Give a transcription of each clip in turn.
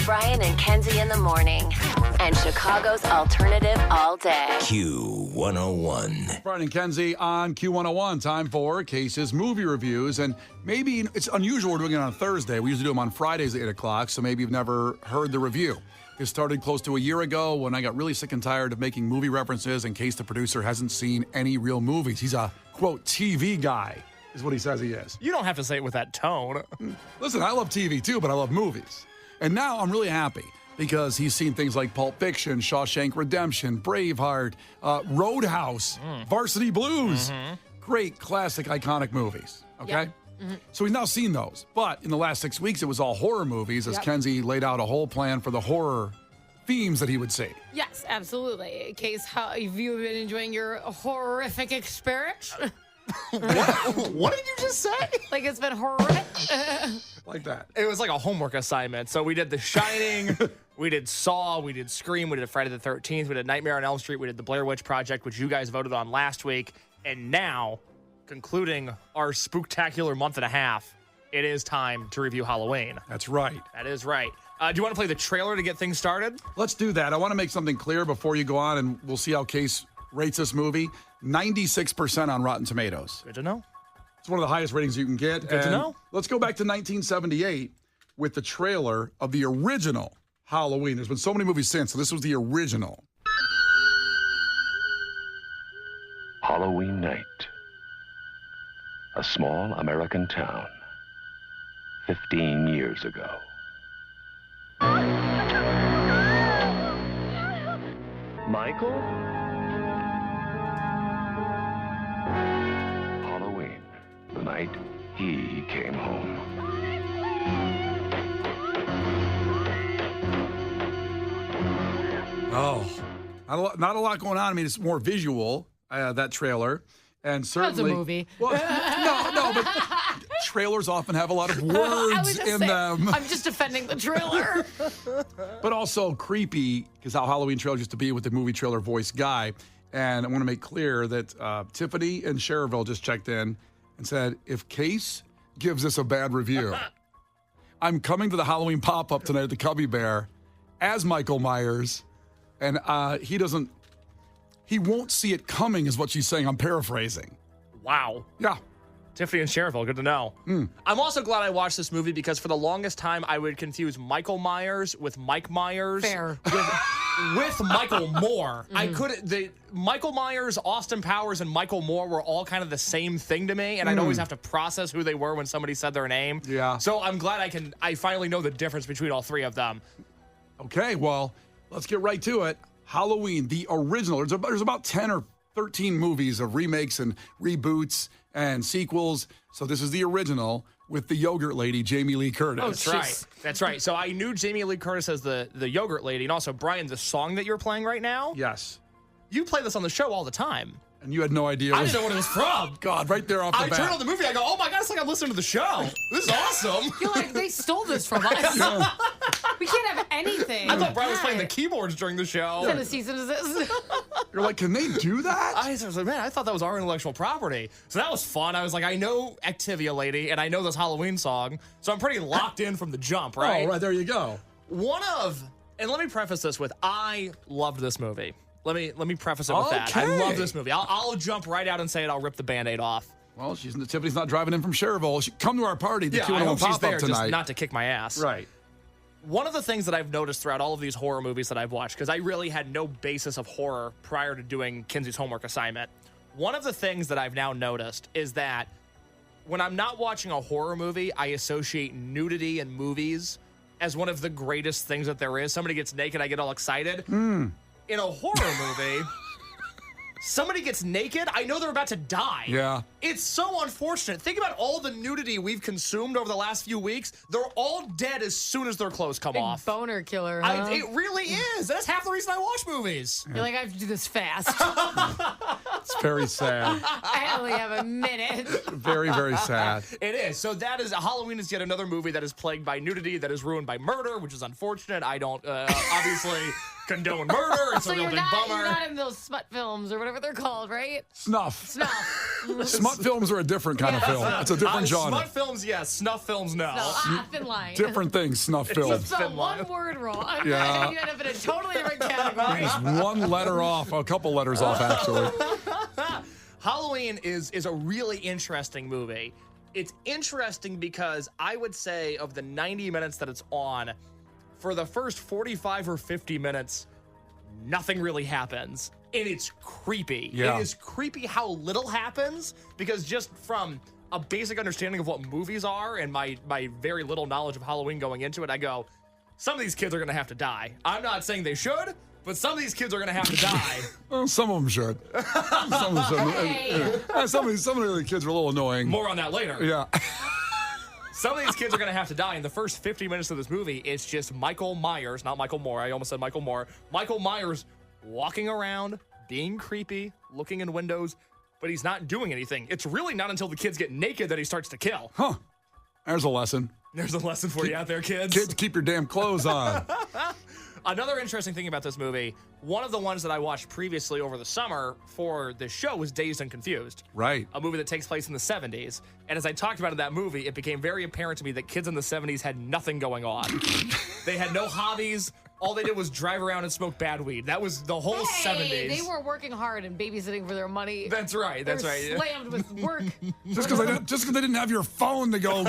Brian and Kenzie in the morning. And Chicago's alternative all day. Q101. Brian and Kenzie on Q101. Time for Case's movie reviews. And maybe it's unusual we're doing it on Thursday. We usually do them on Fridays at 8 o'clock, so maybe you've never heard the review. It started close to a year ago when I got really sick and tired of making movie references in case the producer hasn't seen any real movies. He's a, quote, TV guy, is what he says he is. You don't have to say it with that tone. Listen, I love TV too, but I love movies. And now I'm really happy because he's seen things like Pulp Fiction, Shawshank Redemption, Braveheart, Roadhouse, Varsity Blues. Great, classic, iconic movies, okay? Yeah. So he's now seen those. But in the last 6 weeks, it was all horror movies as Kenzie laid out a whole plan for the horror themes that he would see. Yes, absolutely. Case, how have you been enjoying your horrific experience? What did you just say? Like it's been horrific? Like that. It was like a homework assignment. So we did The Shining, we did Saw, we did Scream, we did Friday the 13th, we did Nightmare on Elm Street, we did The Blair Witch Project, which you guys voted on last week. And now, concluding our spooktacular month and a half, it is time to review Halloween. That's right. That is right. Do you want to play the trailer to get things started? Let's do that. I want to make something clear before you go on, and we'll see how Case rates this movie. 96% on Rotten Tomatoes. Good to know. It's one of the highest ratings you can get. Good to know. Let's go back to 1978 with the trailer of the original Halloween. There's been so many movies since, so this was the original. Halloween night. A small American town. 15 years ago. Michael? Halloween. The night he came home. Oh, not a lot going on. I mean, it's more visual, that trailer. And certainly, That's a movie. Well, no, but trailers often have a lot of words in them. I'm just defending the trailer. But also creepy, because how Halloween trailers used to be with the movie trailer voice guy. And I want to make clear that Tiffany and Cherville just checked in and said, if Case gives this a bad review, I'm coming to the Halloween pop-up tonight at the Cubby Bear as Michael Myers, and he won't see it coming is what she's saying. I'm paraphrasing. Wow. Yeah. Tiffany and Cherville, good to know. I'm also glad I watched this movie because for the longest time, I would confuse Michael Myers with Mike Myers. Fair. With Michael Moore. Michael Myers, Austin Powers, and Michael Moore were all kind of the same thing to me, and I'd always have to process who they were when somebody said their name. Yeah. So I'm glad I finally know the difference between all three of them. Okay, well, let's get right to it. Halloween, the original. There's about 10 or 13 movies of remakes and reboots and sequels. So this is the original with the yogurt lady, Jamie Lee Curtis. Oh, That's right. That's right. So I knew Jamie Lee Curtis as the yogurt lady. And also, Brian, the song that you're playing right now, Yes. you play this on the show all the time. And you had no idea. I didn't know what it was from. God, right there off the I bat. turned on the movie. I go, oh my God, it's like I'm listening to the show. This is awesome. You're like, they stole this from us. We can't have anything. I thought Brian was playing the keyboards during the show. What kind of season is this? You're like, can they do that? I was like, man, I thought that was our intellectual property. So that was fun. I was like, I know Activia Lady, and I know this Halloween song, so I'm pretty locked in from the jump, right? Oh, right, there you go. And let me preface this with, I loved this movie. Let me preface it with that. I love this movie. I'll jump right out and say it. I'll rip the Band-Aid off. Well, Tiffany's not driving in from Cherville. She come to our party, the Yeah, I Q101 hope she's pop-up there, tonight. just not to kick my ass. Right. One of the things that I've noticed throughout all of these horror movies that I've watched, because I really had no basis of horror prior to doing Kenzie's homework assignment, one of the things that I've now noticed is that when I'm not watching a horror movie, I associate nudity in movies as one of the greatest things that there is. Somebody gets naked, I get all excited. In a horror movie, somebody gets naked, I know they're about to die. Yeah. It's so unfortunate. Think about all the nudity we've consumed over the last few weeks. They're all dead as soon as their clothes come Big off. boner killer, huh? It really is. That's half the reason I watch movies. You're like, I have to do this fast. It's very sad. I only have a minute. Very, very sad. It is. So Halloween is yet another movie that is plagued by nudity, that is ruined by murder, which is unfortunate. I don't, obviously, condone murder. It's a real big bummer. You're not in those smut films or whatever they're called, right? Snuff. Snuff. Smut films are a different kind of film. It's a different genre. Smut films, yes. Snuff films, no. Thin line. Different things, snuff films. So one word wrong. Yeah. You end up in a totally different category. Just one letter off, a couple letters off, actually. Halloween is a really interesting movie. It's interesting because I would say of the 90 minutes that it's on, for the first 45 or 50 minutes, nothing really happens. And it's creepy. Yeah. It is creepy how little happens, because just from a basic understanding of what movies are and my very little knowledge of Halloween going into it, I go, some of these kids are going to have to die. I'm not saying they should, but some of these kids are going to have to die. Well, some of them should. Some of them should. Some of the kids are a little annoying. More on that later. Yeah. Some of these kids are going to have to die. In the first 50 minutes of this movie, it's just Michael Myers, not Michael Moore. I almost said Michael Moore. Michael Myers walking around, being creepy, looking in windows, but he's not doing anything. It's really not until the kids get naked that he starts to kill. Huh. There's a lesson. There's a lesson for you out there, kids. Kids, keep your damn clothes on. Another interesting thing about this movie, one of the ones that I watched previously over the summer for this show was Dazed and Confused. Right. A movie that takes place in the 70s. And as I talked about in that movie, it became very apparent to me that kids in the 70s had nothing going on. They had no hobbies. All they did was drive around and smoke bad weed. That was the whole 70s. They were working hard and babysitting for their money. That's right. That's right. Slammed with work. Just because they didn't have your phone to go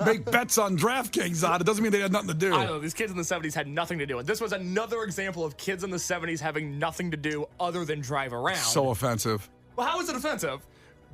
make bets on DraftKings on, it doesn't mean they had nothing to do. I know. These kids in the 70s had nothing to do. And this was another example of kids in the 70s having nothing to do other than drive around. So offensive. Well, how is it offensive?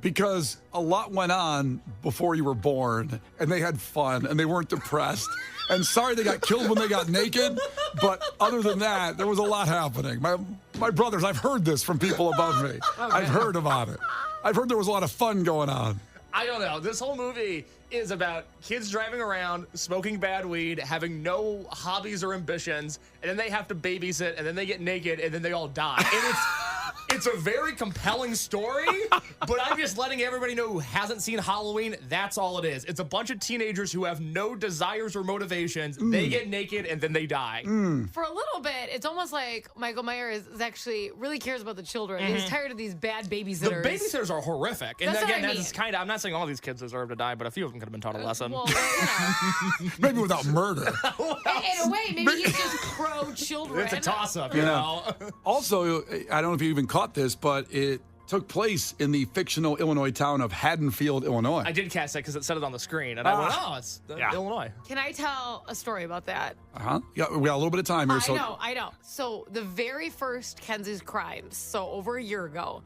Because a lot went on before you were born, and they had fun, and they weren't depressed. And sorry they got killed when they got naked, but other than that, there was a lot happening. My brothers, I've heard this from people above me. I've heard about it. I've heard there was a lot of fun going on. I don't know. This whole movie is about kids driving around, smoking bad weed, having no hobbies or ambitions, and then they have to babysit, and then they get naked, and then they all die. And it's a very compelling story, but I'm just letting everybody know who hasn't seen Halloween, that's all it is. It's a bunch of teenagers who have no desires or motivations. They get naked, and then they die. For a little bit, it's almost like Michael Myers is actually really cares about the children. He's tired of these bad babysitters. The babysitters are horrific. And That's again, what I that's kind of, I'm not saying all these kids deserve to die, but a few of them could have been taught a lesson. Well, you know. Maybe without murder. In a way, maybe he's just pro-children. It's a toss-up, you know? Also, I don't know if you even caught this, but it took place in the fictional Illinois town of Haddonfield, Illinois. I did catch that because it said it on the screen, and I went, oh, it's Illinois. Can I tell a story about that? Uh-huh. Yeah, we got a little bit of time here. I know. So the very first Kenzie's crimes, so over a year ago,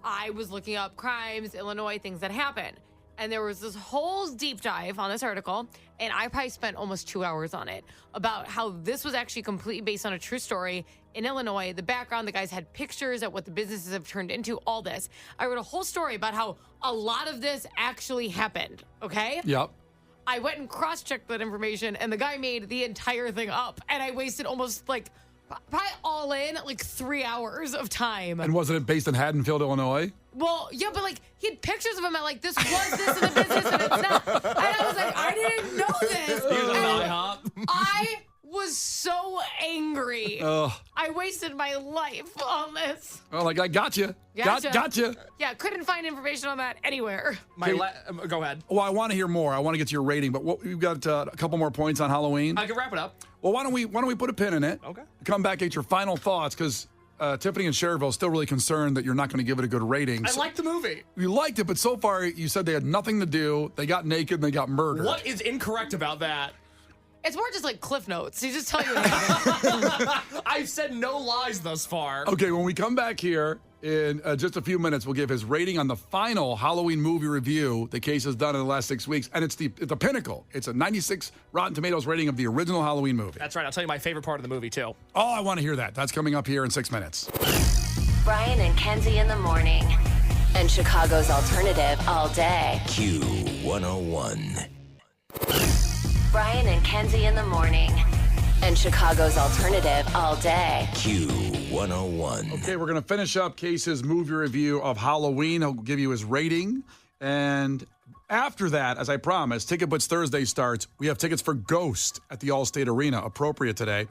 I was looking up crimes, Illinois, things that happen. And there was this whole deep dive on this article, and I probably spent almost 2 hours on it, about how this was actually completely based on a true story in Illinois. The background, the guys had pictures at what the businesses have turned into, all this. I wrote a whole story about how a lot of this actually happened, okay? Yep. I went and cross-checked that information, and the guy made the entire thing up, and I wasted almost probably all in 3 hours of time. And wasn't it based in Haddonfield, Illinois? Well, yeah, but he had pictures of him at this was this in the business and it's not. And I was like, I didn't know this. And I was so angry. I wasted my life on this. Well, I got you. Gotcha. Yeah, couldn't find information on that anywhere. Go ahead. Well, I want to hear more. I want to get to your rating, but we've got a couple more points on Halloween. I can wrap it up. Well, why don't we put a pin in it? Okay. Come back at your final thoughts, because Tiffany and Cherville still really concerned that you're not going to give it a good rating. I liked the movie. You liked it, but so far you said they had nothing to do. They got naked and they got murdered. What is incorrect about that? It's more just like Cliff Notes. He just tell you what happened. I've said no lies thus far. Okay, when we come back here in just a few minutes, we'll give his rating on the final Halloween movie review the case has done in the last 6 weeks, and it's the pinnacle. It's a 96 Rotten Tomatoes rating of the original Halloween movie. That's right. I'll tell you my favorite part of the movie, too. Oh, I want to hear that. That's coming up here in 6 minutes. Brian and Kenzie in the morning. And Chicago's alternative all day. Q101. Brian and Kenzie in the morning. And Chicago's alternative all day. Q101. Okay, we're going to finish up Case's movie review of Halloween. He'll give you his rating. And after that, as I promised, Ticket Blitz Thursday starts. We have tickets for Ghost at the Allstate Arena, appropriate today.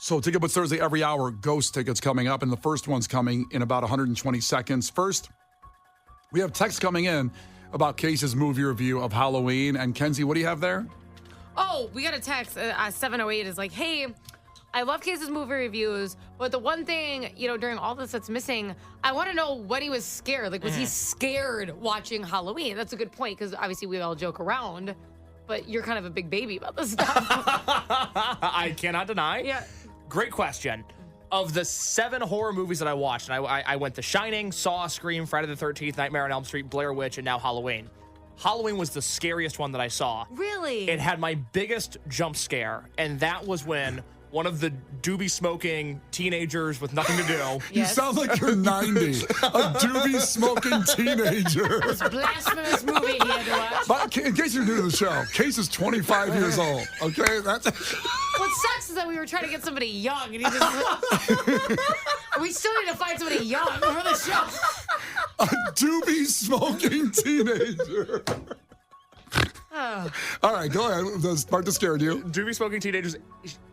So Ticket Butts Thursday every hour, Ghost tickets coming up, and the first one's coming in about 120 seconds. First, we have text coming in about Case's movie review of Halloween. And Kenzie, what do you have there? Oh, we got a text. 708 is like, hey, I love Case's movie reviews, but the one thing, during all this that's missing, I want to know when he was scared. Like, was he scared watching Halloween? That's a good point, because obviously we all joke around, but you're kind of a big baby about this stuff. I cannot deny. Yeah. Great question. Of the 7 horror movies that I watched, and I went The Shining, Saw, Scream, Friday the 13th, Nightmare on Elm Street, Blair Witch, and now Halloween. Halloween was the scariest one that I saw. Really? It had my biggest jump scare, and that was when one of the doobie-smoking teenagers with nothing to do. You sound like you're 90. A doobie-smoking teenager. This blasphemous movie he had to watch. But in case you're new to the show, Case is 25 years old, okay? That's What sucks is that we were trying to get somebody young, and he just... We still need to find somebody young for the show. a doobie-smoking teenager. Oh. All right, go ahead. The part that scared you. Doobie-smoking teenagers,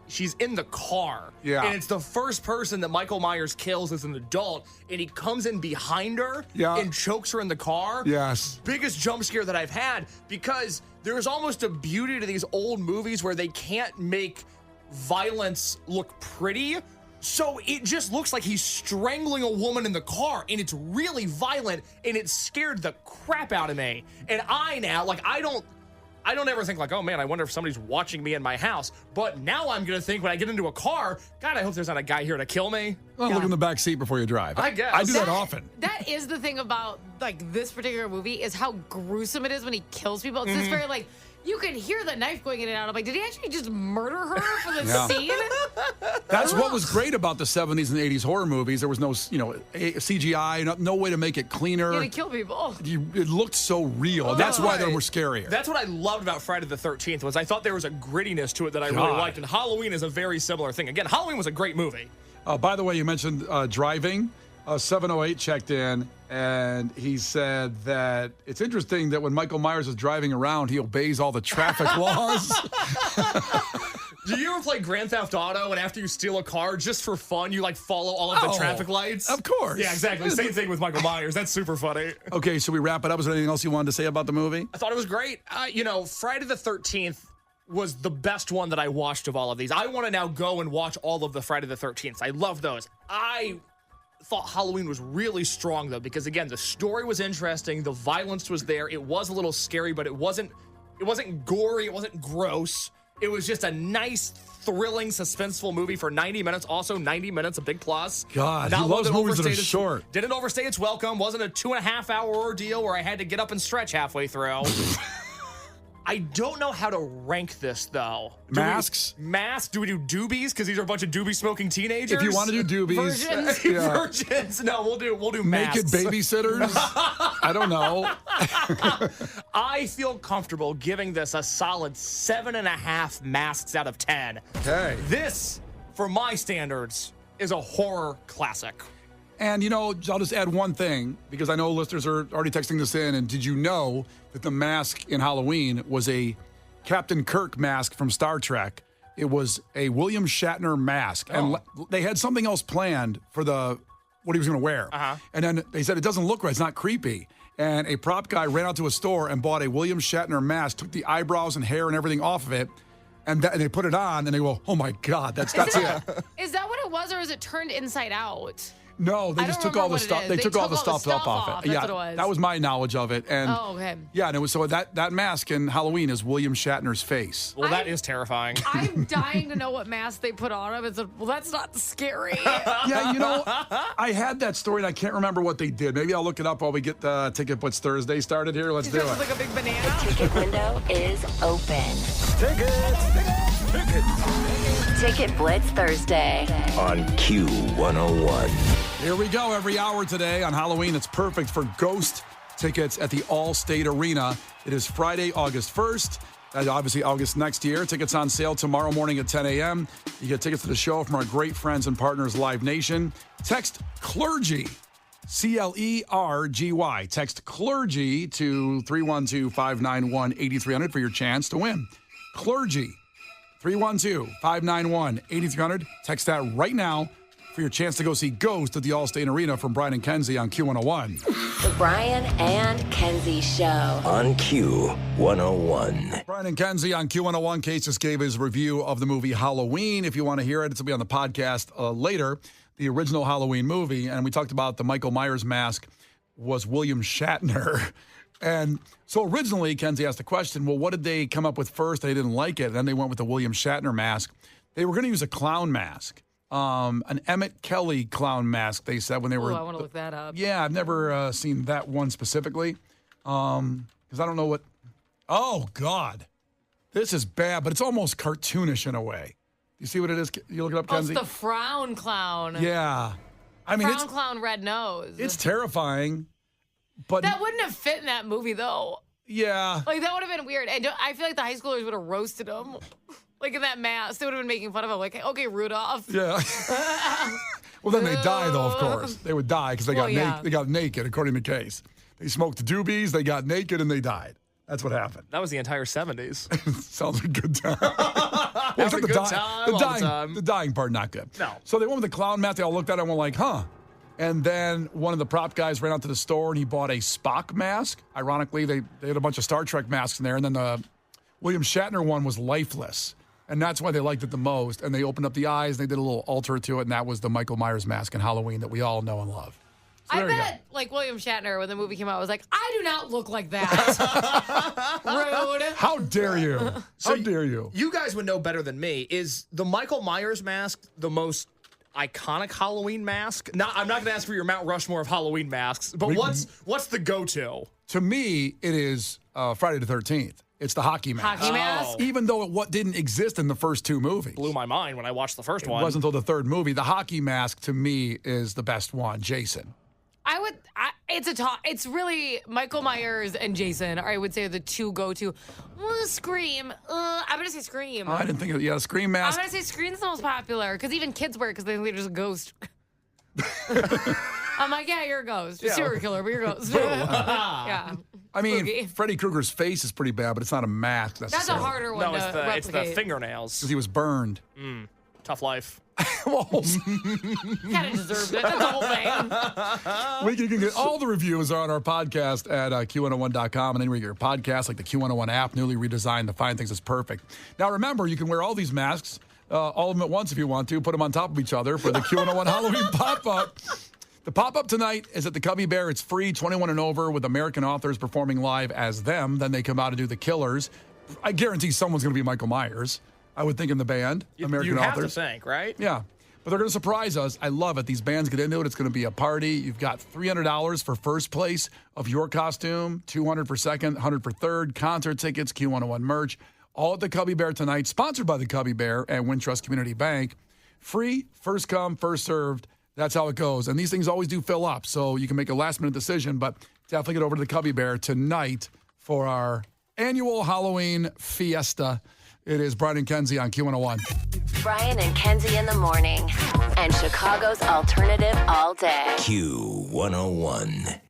she's in the car. Yeah. And it's the first person that Michael Myers kills as an adult, and he comes in behind her and chokes her in the car. Yes. Biggest jump scare that I've had, because there's almost a beauty to these old movies where they can't make violence look pretty. So it just looks like he's strangling a woman in the car, and it's really violent, and it scared the crap out of me. And I don't ever think like, oh man, I wonder if somebody's watching me in my house. But now I'm going to think when I get into a car, God, I hope there's not a guy here to kill me. Well, look in the back seat before you drive. I guess. I do that often. That is the thing about this particular movie, is how gruesome it is when he kills people. It's just very you can hear the knife going in and out. I'm like, did he actually just murder her for the scene? That's what was great about the 70s and 80s horror movies. There was no, CGI, no way to make it cleaner. You're gonna kill people. It looked so real. That's why they were scarier. That's what I loved about Friday the 13th, was I thought there was a grittiness to it that I really liked. And Halloween is a very similar thing. Again, Halloween was a great movie. By the way, you mentioned driving. 708 checked in, and he said that it's interesting that when Michael Myers is driving around, he obeys all the traffic laws. Do you ever play Grand Theft Auto, and after you steal a car, just for fun, you follow all of the traffic lights? Of course. Yeah, exactly. Same thing with Michael Myers. That's super funny. Okay, so we wrap it up. Is there anything else you wanted to say about the movie? I thought it was great. Friday the 13th was the best one that I watched of all of these. I want to now go and watch all of the Friday the 13th. I love those. I thought Halloween was really strong, though, because again, the story was interesting, the violence was there, it was a little scary, but it wasn't gory, it wasn't gross. It was just a nice, thrilling, suspenseful movie for 90 minutes. Also, 90 minutes, a big plus. God, he loves movies that are short. Didn't overstay its welcome. Wasn't a 2.5-hour ordeal where I had to get up and stretch halfway through. I don't know how to rank this, though. Masks? Do we do doobies? Because these are a bunch of doobie-smoking teenagers? If you want to do doobies. Virgins? Yeah. Virgins. No, we'll do masks. Naked babysitters? I don't know. I feel comfortable giving this a solid 7.5 masks out of 10. Okay. This, for my standards, is a horror classic. And, I'll just add one thing, because I know listeners are already texting this in. And did you know that the mask in Halloween was a Captain Kirk mask from Star Trek? It was a William Shatner mask. And they had something else planned for what he was going to wear. And then they said, it doesn't look right. It's not creepy. And a prop guy ran out to a store and bought a William Shatner mask, took the eyebrows and hair and everything off of it. And they put it on, and they go, oh, my God, that's it. Is that what it was, or is it turned inside out? No, they just took all the stuff. They took all the stuff off it. That's what it was. That was my knowledge of it. And okay. Yeah, and it was so that mask in Halloween is William Shatner's face. Well, that is terrifying. I'm dying to know what mask they put on him. It's well, that's not scary. Yeah, I had that story and I can't remember what they did. Maybe I'll look it up while we get the Ticket Blitz Thursday started here. Let's do it. Like a big banana. The ticket window is open. Ticket Blitz Thursday On Q101. Here we go. Every hour today on Halloween. It's perfect for Ghost tickets at the All-State Arena. It is Friday, August 1st. Obviously, August next year. Tickets on sale tomorrow morning at 10 a.m. You get tickets to the show from our great friends and partners, Live Nation. Text CLERGY, C-L-E-R-G-Y. Text CLERGY to 312-591-8300 for your chance to win. CLERGY. 312-591-8300. Text that right now for your chance to go see Ghost at the Allstate Arena from Brian and Kenzie on Q101. The Brian and Kenzie Show. On Q101. Brian and Kenzie on Q101. Case just gave his review of the movie Halloween. If you want to hear it, it'll be on the podcast later. The original Halloween movie. And we talked about the Michael Myers mask was William Shatner. And so originally, Kenzie asked the question, well, what did they come up with first? They didn't like it. And then they went with the William Shatner mask. They were going to use a clown mask. An Emmett Kelly clown mask, they said when they were. Oh, I want to look that up. Yeah, I've never seen that one specifically. Because I don't know what. Oh, God. This is bad, but it's almost cartoonish in a way. You see what it is? You look it up, Kenzie? Oh, it's the frown clown. Yeah. I mean, frown clown, red nose. It's terrifying. But that wouldn't have fit in that movie, though. Yeah. Like, that would have been weird. And I feel like the high schoolers would have roasted him. Like, in that mask. They would have been making fun of him. Like, okay, Rudolph. Yeah. Well, then they die, though, of course. They would die because they got naked, according to Case. They smoked doobies, they got naked, and they died. That's what happened. That was the entire 70s. Sounds like a good time. Well, a good time. The dying part, not good. No. So they went with the clown mask. They all looked at it and went like, huh. And then one of the prop guys ran out to the store and he bought a Spock mask. Ironically, they had a bunch of Star Trek masks in there. And then the William Shatner one was lifeless. And that's why they liked it the most. And they opened up the eyes and they did a little alter to it. And that was the Michael Myers mask in Halloween that we all know and love. So I bet, like, William Shatner, when the movie came out, was like, I do not look like that. Rude. How dare you? How dare you? You guys would know better than me. Is the Michael Myers mask the most iconic Halloween mask? Now, I'm not going to ask for your Mount Rushmore of Halloween masks, but what's the go-to? To me, it is Friday the 13th. It's the hockey mask. Hockey mask? Even though it didn't exist in the first two movies. Blew my mind when I watched the first one. It wasn't until the third movie. The hockey mask, to me, is the best one. Jason. It's really Michael Myers and Jason, I would say, are the two go-to. Scream. I'm going to say Scream. I didn't think of the Scream mask. I'm going to say Scream's the most popular, because even kids wear it because they think they're just a ghost. I'm like, yeah, you're a ghost. You're a serial killer, but you're a ghost. Yeah. I mean, Spooky. Freddy Krueger's face is pretty bad, but it's not a mask That's a necessarily. harder one to replicate. it's the fingernails. Because he was burned. Tough life. Well, Kind of deserved it. That's the whole thing. you can get all the reviews are on our podcast at Q101.com and anywhere you get your podcasts, like the Q101 app, newly redesigned. The Fine Things is perfect. Now, remember, you can wear all these masks, all of them at once if you want to, put them on top of each other for the Q101 Halloween pop-up. The pop-up tonight is at the Cubby Bear. It's free, 21 and over, with American authors performing live as them. Then they come out and do the Killers. I guarantee someone's going to be Michael Myers, I would think, in the band, American you have authors. to think, right? Yeah. But they're going to surprise us. I love it. These bands get into it. It's going to be a party. You've got $300 for first place of your costume, $200 for second, $100 for third, concert tickets, Q101 merch, all at the Cubby Bear tonight, sponsored by the Cubby Bear and Wintrust Community Bank. Free, first come, first served. That's how it goes. And these things always do fill up, so you can make a last-minute decision, but definitely get over to the Cubby Bear tonight for our annual Halloween fiesta. It is Brian and Kenzie on Q101. Brian and Kenzie in the morning. And Chicago's alternative all day. Q101.